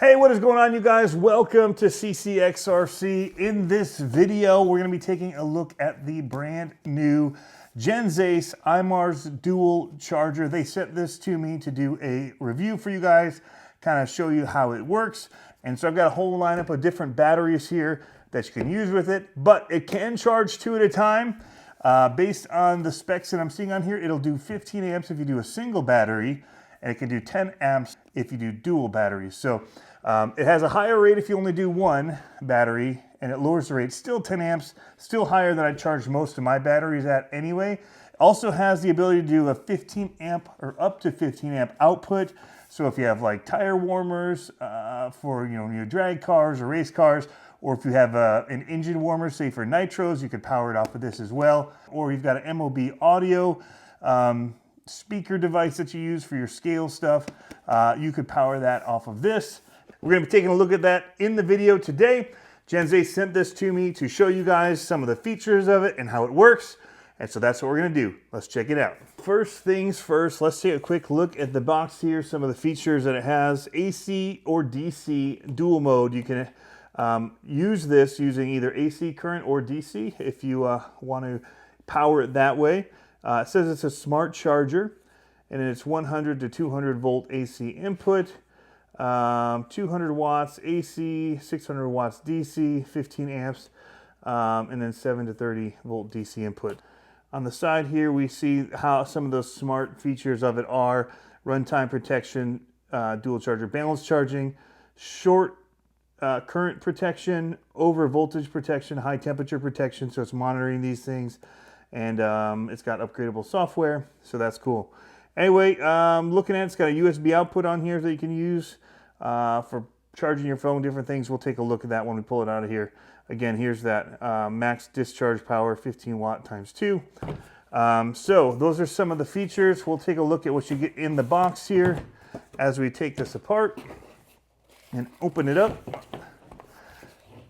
Hey, what is going on, you guys? Welcome to CCxRC. In this video, we're going to be taking a look at the brand new Imars Imars dual charger. They sent this to me to do a review for you guys, kind of show you how it works. And so I've got a whole lineup of different batteries here that you can use with it, but it can charge 2 at a time. Based on the specs that I'm seeing on here, it'll do 15 amps if you do a single battery, and it can do 10 amps if you do dual batteries. So it has a higher rate if you only do one battery, and it lowers the rate. Still 10 amps, still higher than I charge most of my batteries at anyway. Also has the ability to do a 15 amp or up to 15 amp output. So if you have like tire warmers for your drag cars or race cars, or if you have an engine warmer, say for nitros, you could power it off of this as well. Or you've got an MOB audio speaker device that you use for your scale stuff, you could power that off of this. We're going to be taking a look at that in the video today. Imars sent this to me to show you guys some of the features of it and how it works. And so that's what we're going to do. Let's check it out. First things first, let's take a quick look at the box here, some of the features that it has. AC or DC dual mode. You can use this using either AC current or DC if you want to power it that way. It says it's a smart charger, and it's 100 to 200 volt AC input, 200 watts AC, 600 watts DC, 15 amps, and then 7 to 30 volt DC input. On the side here, we see how some of those smart features of it are: runtime protection, dual charger balance charging, short current protection, over voltage protection, high temperature protection, so it's monitoring these things. And it's got upgradable software, so that's cool. Anyway, looking at it, it's got a USB output on here that you can use for charging your phone, different things. We'll take a look at that when we pull it out of here. Again, here's that max discharge power, 15 watt times 2. So those are some of the features. We'll take a look at what you get in the box here as we take this apart and open it up.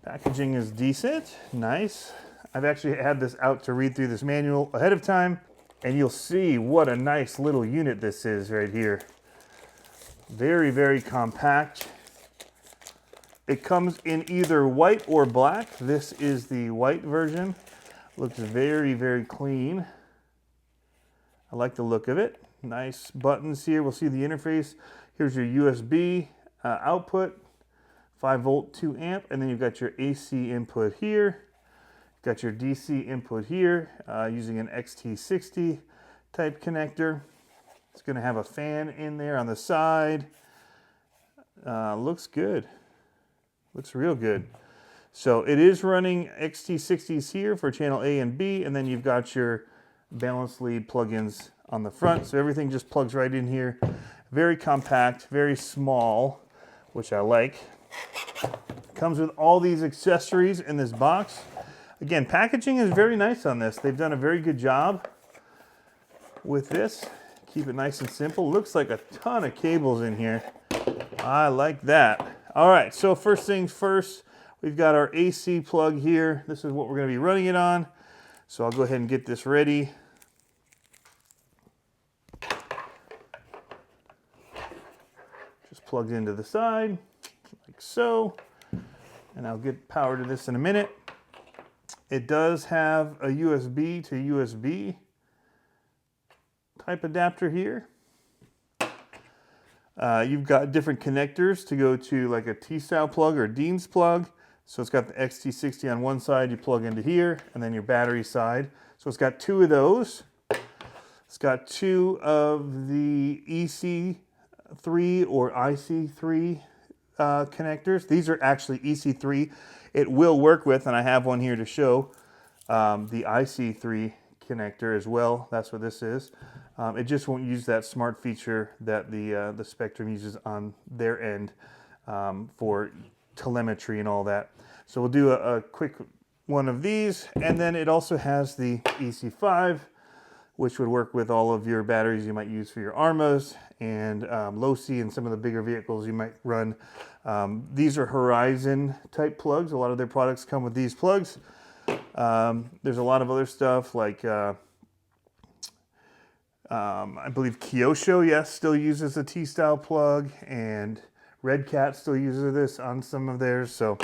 Packaging is decent, nice. I've actually had this out to read through this manual ahead of time, and you'll see what a nice little unit this is right here. Very, very compact. It comes in either white or black. This is the white version. Looks very, very clean. I like the look of it. Nice buttons here. We'll see the interface. Here's your USB output, 5 volt, 2 amp, and then you've got your AC input here. Got your DC input here using an XT60 type connector. It's going to have a fan in there on the side. Looks good. Looks real good. So it is running XT60s here for channel A and B, and then you've got your balance lead plugins on the front. So everything just plugs right in here. Very compact, very small, which I like. Comes with all these accessories in this box. Again, packaging is very nice on this. They've done a very good job with this. Keep it nice and simple. Looks like a ton of cables in here. I like that. All right, so first things first, we've got our AC plug here. This is what we're going to be running it on. So I'll go ahead and get this ready. Just plugged into the side, like so. And I'll get power to this in a minute. It does have a USB to USB type adapter here. You've got different connectors to go to like a T-style plug or Dean's plug. So it's got the XT60 on one side, you plug into here, and then your battery side. So it's got 2 of those. It's got 2 of the EC3 or IC3 connectors. These are actually EC3. It will work with, and I have one here to show, the IC3 connector as well. That's what this is. It just won't use that smart feature that the Spectrum uses on their end for telemetry and all that. So we'll do a quick one of these, and then it also has the EC5, which would work with all of your batteries you might use for your Armas and low-C and some of the bigger vehicles you might run. These are Horizon type plugs. A lot of their products come with these plugs. There's a lot of other stuff like I believe Kyosho, yes, still uses a T-style plug, and Red Cat still uses this on some of theirs, so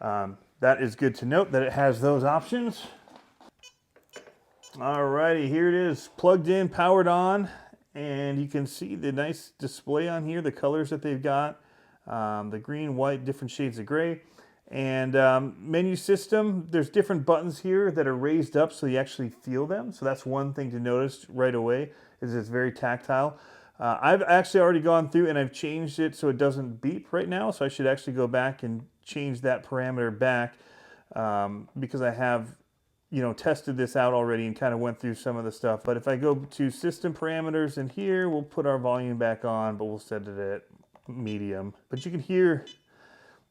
that is good to note that it has those options. Alrighty, here it is, plugged in, powered on, and you can see the nice display on here, the colors that they've got, the green, white, different shades of gray. And menu system, there's different buttons here that are raised up so you actually feel them. So that's one thing to notice right away, is it's very tactile. I've actually already gone through and I've changed it so it doesn't beep right now. So I should actually go back and change that parameter back because I have, you know, tested this out already and kind of went through some of the stuff. But if I go to system parameters in here, we'll put our volume back on, but we'll set it at medium. But you can hear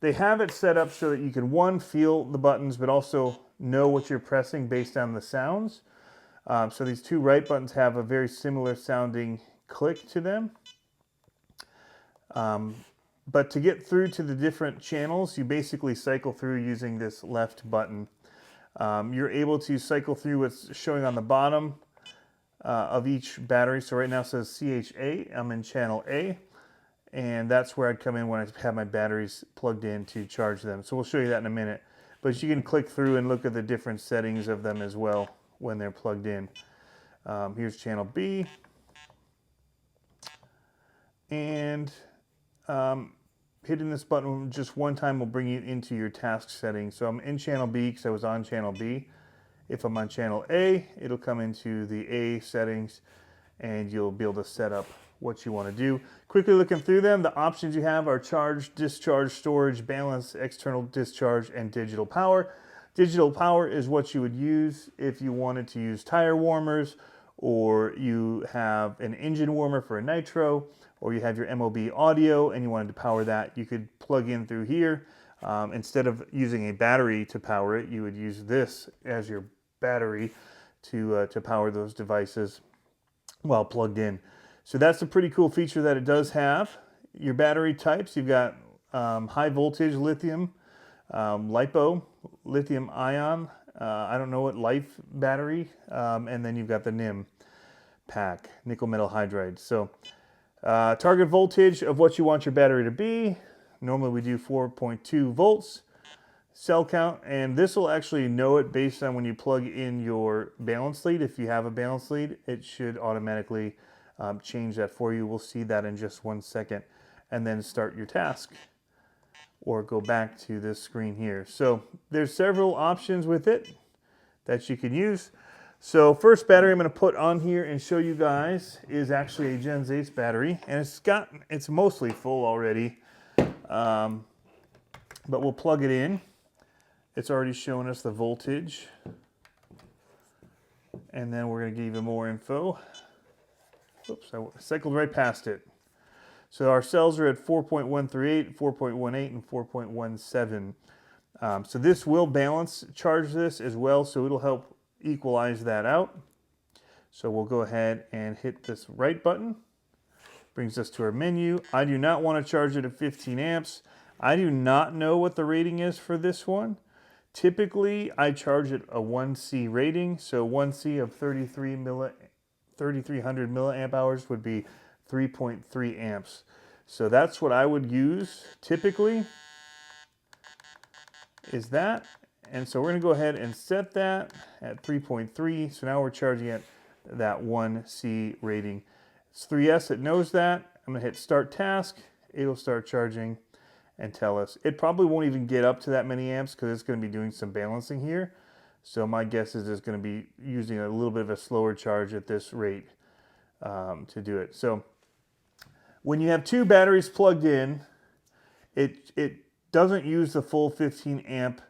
they have it set up so that you can, one, feel the buttons, but also know what you're pressing based on the sounds. So these two right buttons have a very similar sounding click to them. But to get through to the different channels, you basically cycle through using this left button. You're able to cycle through what's showing on the bottom of each battery. So right now it says CHA, I'm in channel A. And that's where I'd come in when I have my batteries plugged in to charge them. So we'll show you that in a minute. But you can click through and look at the different settings of them as well when they're plugged in. Here's channel B. And hitting this button just one time will bring you into your task settings. So I'm in channel B because I was on channel B. If I'm on channel A, it'll come into the A settings and you'll be able to set up what you want to do. Quickly looking through them, the options you have are charge, discharge, storage, balance, external discharge, and digital power. Digital power is what you would use if you wanted to use tire warmers, or you have an engine warmer for a nitro, or you have your MOB audio and you wanted to power that. You could plug in through here. Instead of using a battery to power it, you would use this as your battery to power those devices while plugged in. So that's a pretty cool feature that it does have. Your battery types, you've got high voltage lithium, LiPo, lithium ion, I don't know what, life battery, and then you've got the NIM pack, nickel metal hydride. So target voltage of what you want your battery to be. Normally we do 4.2 volts. Cell count, and this will actually know it based on when you plug in your balance lead. If you have a balance lead, it should automatically change that for you. We'll see that in just 1 second, and then start your task or go back to this screen here. So there's several options with it that you can use. So first battery I'm going to put on here and show you guys is actually a Genzace battery, and it's mostly full already, but we'll plug it in. It's already showing us the voltage, and then we're going to give you more info. Oops, I cycled right past it. So our cells are at 4.138, 4.18, and 4.17. So this will balance charge this as well, so it'll help equalize that out. So we'll go ahead and hit this right button. Brings us to our menu. I do not want to charge it at 15 amps. I do not know what the rating is for this one. Typically, I charge it a 1C rating, so 1C of 3,300 milliamp hours would be 3.3 amps. So that's what I would use typically, is that. And so we're going to go ahead and set that at 3.3. So now we're charging at that 1C rating. It's 3S, it knows that. I'm going to hit start task. It'll start charging and tell us. It probably won't even get up to that many amps because it's going to be doing some balancing here. So my guess is it's going to be using a little bit of a slower charge at this rate to do it. So when you have two batteries plugged in, it doesn't use the full 15 amp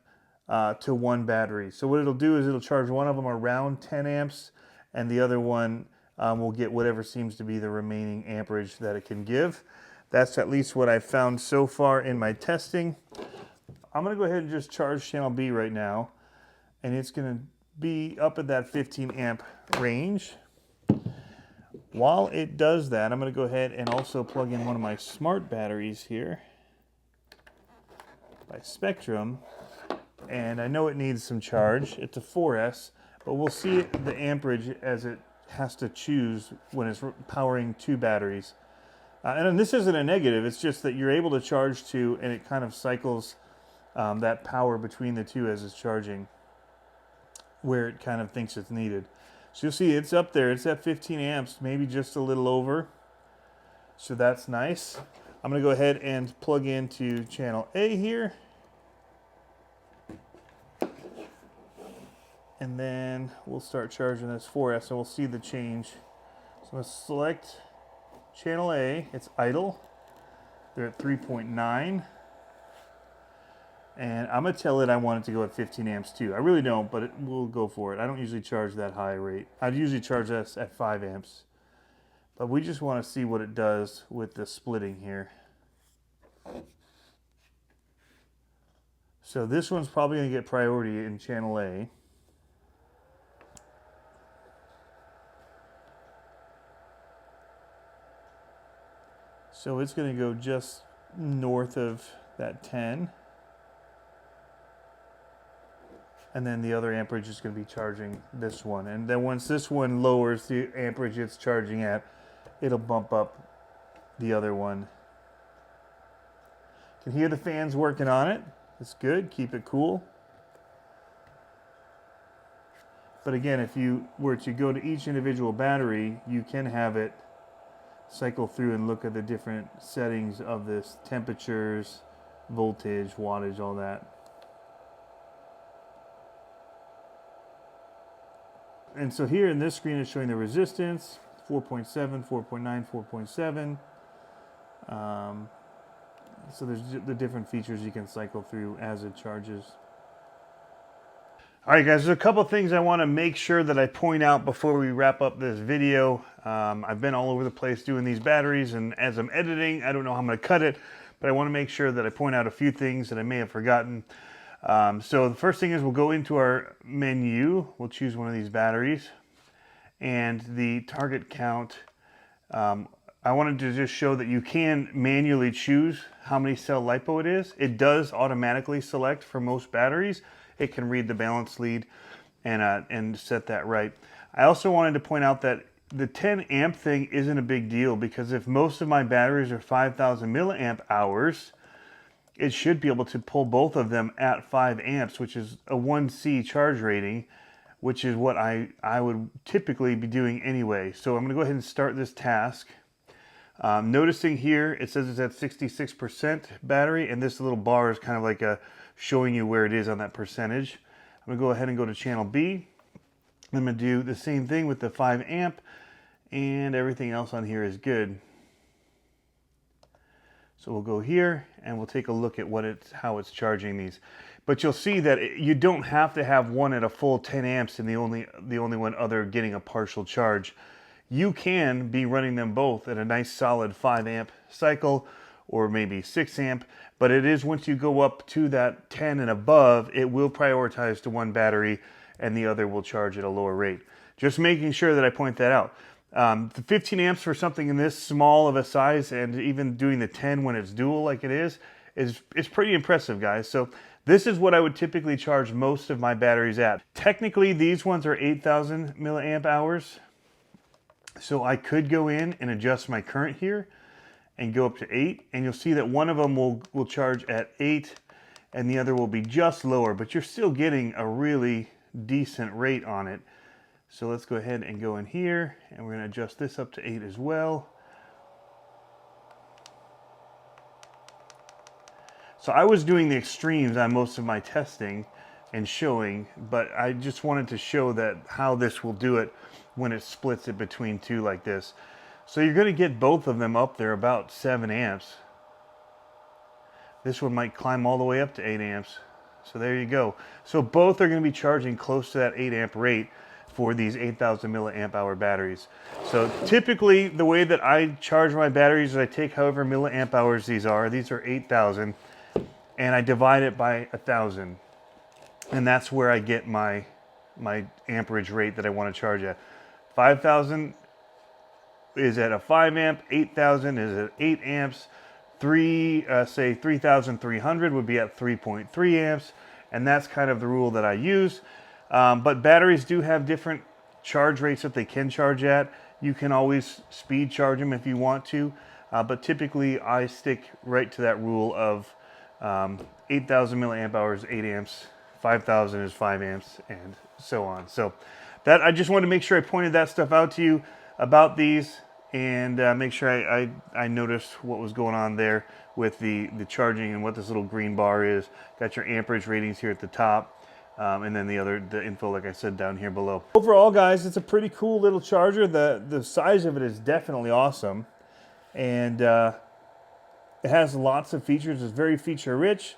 to one battery. So what it'll do is it'll charge one of them around 10 amps and the other one will get whatever seems to be the remaining amperage that it can give. That's at least what I've found so far in my testing. I'm going to go ahead and just charge channel B right now, and it's going to be up at that 15 amp range. While it does that, I'm going to go ahead and also plug in one of my smart batteries here by Spectrum, and I know it needs some charge. It's a 4S, but we'll see the amperage as it has to choose when it's powering two batteries. And then this isn't a negative, it's just that you're able to charge to, and it kind of cycles that power between the two as it's charging, where it kind of thinks it's needed. So you'll see it's up there, it's at 15 amps, maybe just a little over. So that's nice. I'm gonna go ahead and plug into channel A here. And then we'll start charging this 4S and we'll see the change. So I'm gonna select channel A, it's idle. They're at 3.9. And I'm gonna tell it I want it to go at 15 amps too. I really don't, but we'll go for it. I don't usually charge that high rate. I'd usually charge this at 5 amps. But we just want to see what it does with the splitting here. So this one's probably gonna get priority in channel A. So it's gonna go just north of that 10. And then the other amperage is going to be charging this one. And then once this one lowers the amperage it's charging at, it'll bump up the other one. You can hear the fans working on it. It's good, keep it cool. But again, if you were to go to each individual battery, you can have it cycle through and look at the different settings of this, temperatures, voltage, wattage, all that. And so here in this screen is showing the resistance, 4.7, 4.9, 4.7. So there's the different features you can cycle through as it charges. All right, guys, there's a couple things I want to make sure that I point out before we wrap up this video. I've been all over the place doing these batteries, and as I'm editing, I don't know how I'm going to cut it, but I want to make sure that I point out a few things that I may have forgotten. So the first thing is we'll go into our menu, we'll choose one of these batteries, and the target count, I wanted to just show that you can manually choose how many cell LiPo it is. It does automatically select for most batteries. It can read the balance lead and set that right. I also wanted to point out that the 10 amp thing isn't a big deal, because if most of my batteries are 5,000 milliamp hours, it should be able to pull both of them at 5 amps, which is a 1C charge rating, which is what I would typically be doing anyway. So I'm going to go ahead and start this task. Noticing here, it says it's at 66% battery, and this little bar is kind of like showing you where it is on that percentage. I'm going to go ahead and go to channel B. I'm going to do the same thing with the 5 amp, and everything else on here is good. So we'll go here and we'll take a look at how it's charging these. But you'll see that you don't have to have one at a full 10 amps and the only one other getting a partial charge. You can be running them both at a nice solid 5 amp cycle, or maybe 6 amp, but it is once you go up to that 10 and above, it will prioritize to one battery and the other will charge at a lower rate. Just making sure that I point that out. The 15 amps for something in this small of a size, and even doing the 10 when it's dual like it is pretty impressive, guys. So this is what I would typically charge most of my batteries at. Technically, these ones are 8,000 milliamp hours. So I could go in and adjust my current here and go up to 8, and you'll see that one of them will charge at 8 and the other will be just lower, but you're still getting a really decent rate on it. So let's go ahead and go in here, and we're going to adjust this up to 8 as well. So I was doing the extremes on most of my testing and showing, but I just wanted to show that how this will do it when it splits it between two like this. So you're going to get both of them up there about 7 amps. This one might climb all the way up to 8 amps. So there you go. So both are going to be charging close to that 8 amp rate for these 8,000 milliamp hour batteries. So typically the way that I charge my batteries is I take however milliamp hours these are 8,000, and I divide it by 1,000. And that's where I get my amperage rate that I want to charge at. 5,000 is at a 5 amp, 8,000 is at 8 amps, say 3,300 would be at 3.3 amps, and that's kind of the rule that I use. But batteries do have different charge rates that they can charge at. You can always speed charge them if you want to. but typically I stick right to that rule of 8,000 milliamp hours, 8 amps, 5,000 is 5 amps, and so on. So that, I just wanted to make sure I pointed that stuff out to you about these, and make sure I noticed what was going on there with the charging and what this little green bar is. Got your amperage ratings here at the top. And then the info, like I said, down here below. Overall, guys, it's a pretty cool little charger. The size of it is definitely awesome. And it has lots of features. It's very feature rich.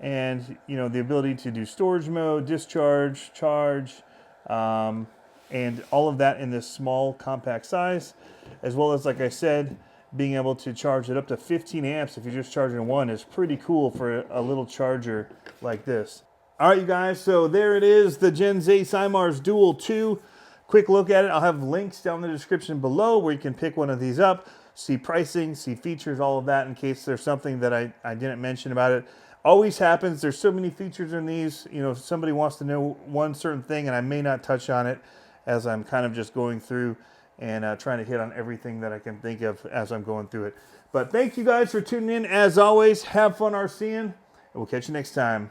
And, you know, the ability to do storage mode, discharge, charge, and all of that in this small, compact size. As well as, like I said, being able to charge it up to 15 amps if you're just charging one is pretty cool for a little charger like this. All right, you guys, so there it is, the Genzace Imars Dual 2. Quick look at it. I'll have links down in the description below where you can pick one of these up, see pricing, see features, all of that in case there's something that I didn't mention about it. Always happens. There's so many features in these. You know, somebody wants to know one certain thing and I may not touch on it as I'm kind of just going through and trying to hit on everything that I can think of as I'm going through it. But thank you guys for tuning in. As always, have fun RCing, and we'll catch you next time.